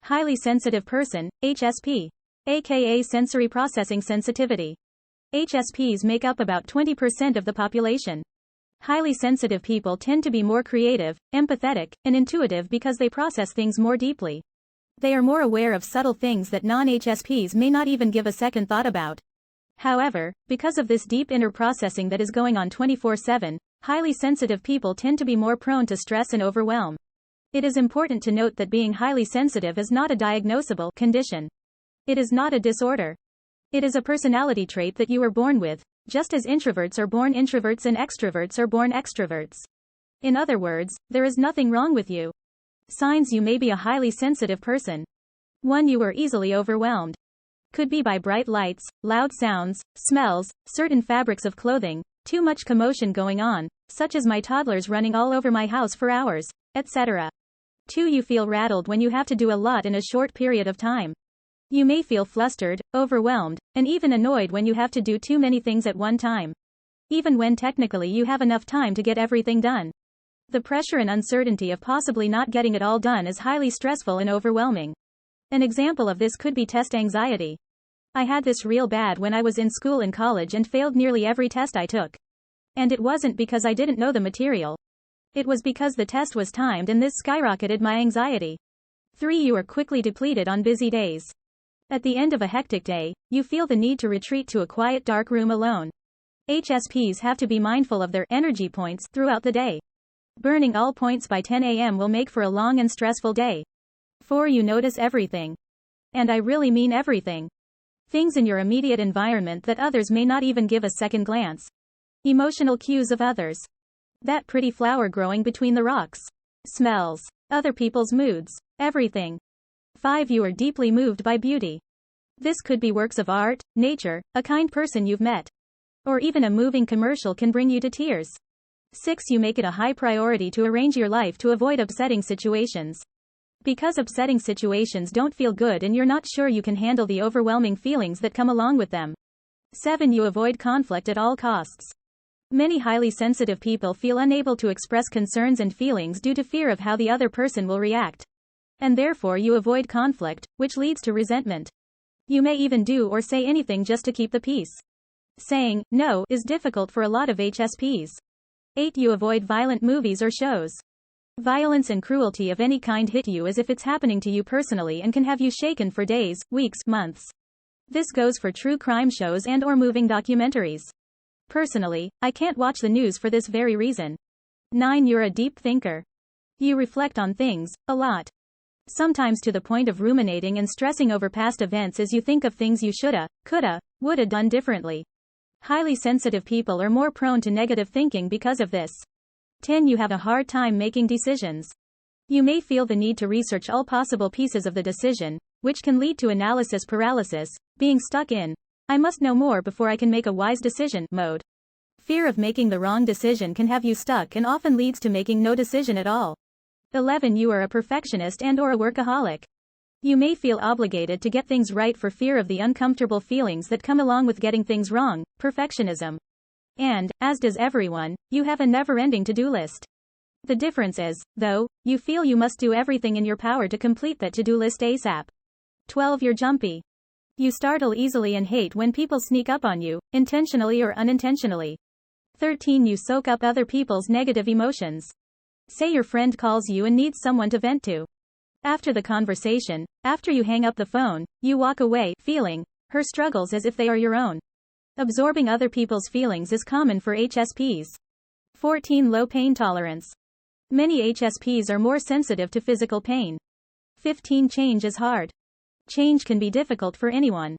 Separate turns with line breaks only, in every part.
Highly sensitive person, HSP. aka sensory processing sensitivity. HSPs make up about 20% of the population. Highly sensitive people tend to be more creative, empathetic, and intuitive because they process things more deeply. They are more aware of subtle things that non-HSPs may not even give a second thought about. However, because of this deep inner processing that is going on 24/7, highly sensitive people tend to be more prone to stress and overwhelm. It is important to note that being highly sensitive is not a diagnosable condition. It is not a disorder. It is a personality trait that you are born with, just as introverts are born introverts and extroverts are born extroverts. In other words, there is nothing wrong with you. Signs you may be a highly sensitive person. 1. You are easily overwhelmed. Could be by bright lights, loud sounds, smells, certain fabrics of clothing, too much commotion going on, such as my toddlers running all over my house for hours, etc. 2. You feel rattled when you have to do a lot in a short period of time. You may feel flustered, overwhelmed, and even annoyed when you have to do too many things at one time. Even when technically you have enough time to get everything done. The pressure and uncertainty of possibly not getting it all done is highly stressful and overwhelming. An example of this could be test anxiety. I had this real bad when I was in school and college and failed nearly every test I took. And it wasn't because I didn't know the material. It was because the test was timed, and this skyrocketed my anxiety. 3. You are quickly depleted on busy days. At the end of a hectic day, you feel the need to retreat to a quiet dark room alone. HSPs have to be mindful of their energy points throughout the day. Burning all points by 10 a.m. will make for a long and stressful day. 4. You notice everything. And I really mean everything. Things in your immediate environment that others may not even give a second glance. Emotional cues of others. That pretty flower growing between the rocks. Smells. Other people's moods. Everything. 5. You are deeply moved by beauty. This could be works of art, nature, a kind person you've met. Or even a moving commercial can bring you to tears. 6. You make it a high priority to arrange your life to avoid upsetting situations. Because upsetting situations don't feel good and you're not sure you can handle the overwhelming feelings that come along with them. 7. You avoid conflict at all costs. Many highly sensitive people feel unable to express concerns and feelings due to fear of how the other person will react. And therefore you avoid conflict, which leads to resentment. You may even do or say anything just to keep the peace. Saying no is difficult for a lot of HSPs. 8. You avoid violent movies or shows. Violence and cruelty of any kind hit you as if it's happening to you personally and can have you shaken for days, weeks, months. This goes for true crime shows and/or moving documentaries. Personally, I can't watch the news for this very reason. 9. You're a deep thinker. You reflect on things, a lot. Sometimes to the point of ruminating and stressing over past events as you think of things you shoulda, coulda, woulda done differently. Highly sensitive people are more prone to negative thinking because of this. 10. You have a hard time making decisions. You may feel the need to research all possible pieces of the decision, which can lead to analysis paralysis, being stuck in, I must know more before I can make a wise decision mode. Fear of making the wrong decision can have you stuck and often leads to making no decision at all. 11. You are a perfectionist and/or a workaholic. You may feel obligated to get things right for fear of the uncomfortable feelings that come along with getting things wrong, perfectionism. And, as does everyone, you have a never-ending to-do list. The difference is, though, you feel you must do everything in your power to complete that to-do list ASAP. 12. You're jumpy. You startle easily and hate when people sneak up on you, intentionally or unintentionally. 13. You soak up other people's negative emotions. Say your friend calls you and needs someone to vent to. After the conversation, after you hang up the phone, you walk away, feeling her struggles as if they are your own. Absorbing other people's feelings is common for HSPs. 14. Low pain tolerance. Many HSPs are more sensitive to physical pain. 15. Change is hard. Change can be difficult for anyone.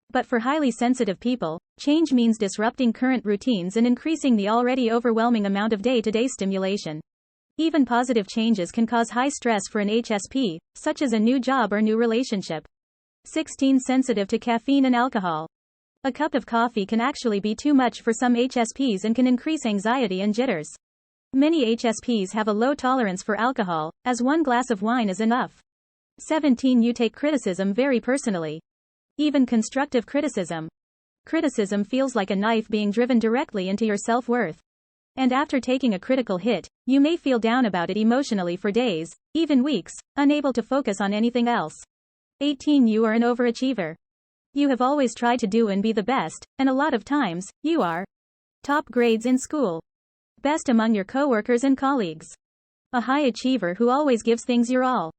But for highly sensitive people, change means disrupting current routines and increasing the already overwhelming amount of day-to-day stimulation. Even positive changes can cause high stress for an HSP, such as a new job or new relationship. 16. Sensitive to caffeine and alcohol. A cup of coffee can actually be too much for some HSPs and can increase anxiety and jitters. Many HSPs have a low tolerance for alcohol, as one glass of wine is enough. 17. You take criticism very personally. Even constructive criticism. Criticism feels like a knife being driven directly into your self-worth. And after taking a critical hit, you may feel down about it emotionally for days, even weeks, unable to focus on anything else. 18. You are an overachiever. You have always tried to do and be the best, and a lot of times, you are top grades in school, best among your coworkers and colleagues, a high achiever who always gives things your all.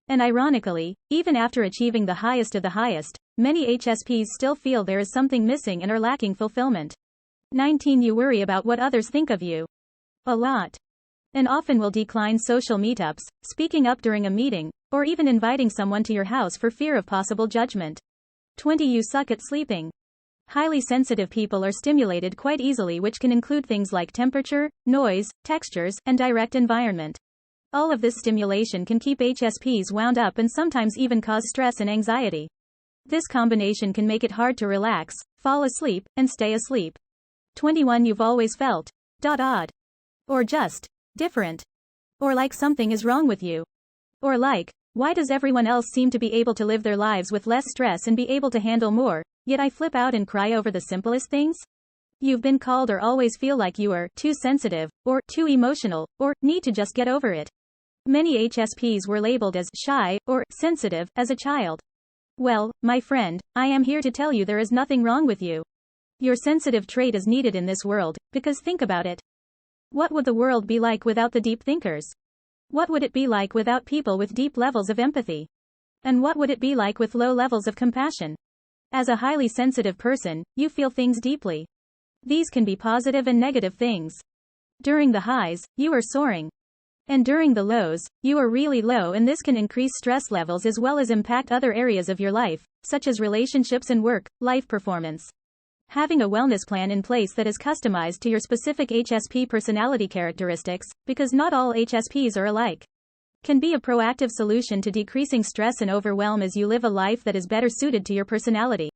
And ironically, even after achieving the highest of the highest, many HSPs still feel there is something missing and are lacking fulfillment. 19. You worry about what others think of you a lot, and often will decline social meetups, speaking up during a meeting, or even inviting someone to your house for fear of possible judgment. 20. You suck at sleeping. Highly sensitive people are stimulated quite easily, which can include things like temperature, noise, textures, and direct environment. All of this stimulation can keep HSPs wound up and sometimes even cause stress and anxiety. This combination can make it hard to relax, fall asleep, and stay asleep. 21. You've always felt odd, or just different, or like something is wrong with you, or like, why does everyone else seem to be able to live their lives with less stress and be able to handle more, yet I flip out and cry over the simplest things? You've been called or always feel like you are too sensitive, or too emotional, or need to just get over it. Many HSPs were labeled as shy or sensitive as a child. Well, my friend, I am here to tell you there is nothing wrong with you. Your sensitive trait is needed in this world, because think about it. What would the world be like without the deep thinkers? What would it be like without people with deep levels of empathy? And what would it be like with low levels of compassion? As a highly sensitive person, you feel things deeply. These can be positive and negative things. During the highs, you are soaring. And during the lows, you are really low, and this can increase stress levels as well as impact other areas of your life, such as relationships and work, life performance. Having a wellness plan in place that is customized to your specific HSP personality characteristics, because not all HSPs are alike, can be a proactive solution to decreasing stress and overwhelm as you live a life that is better suited to your personality.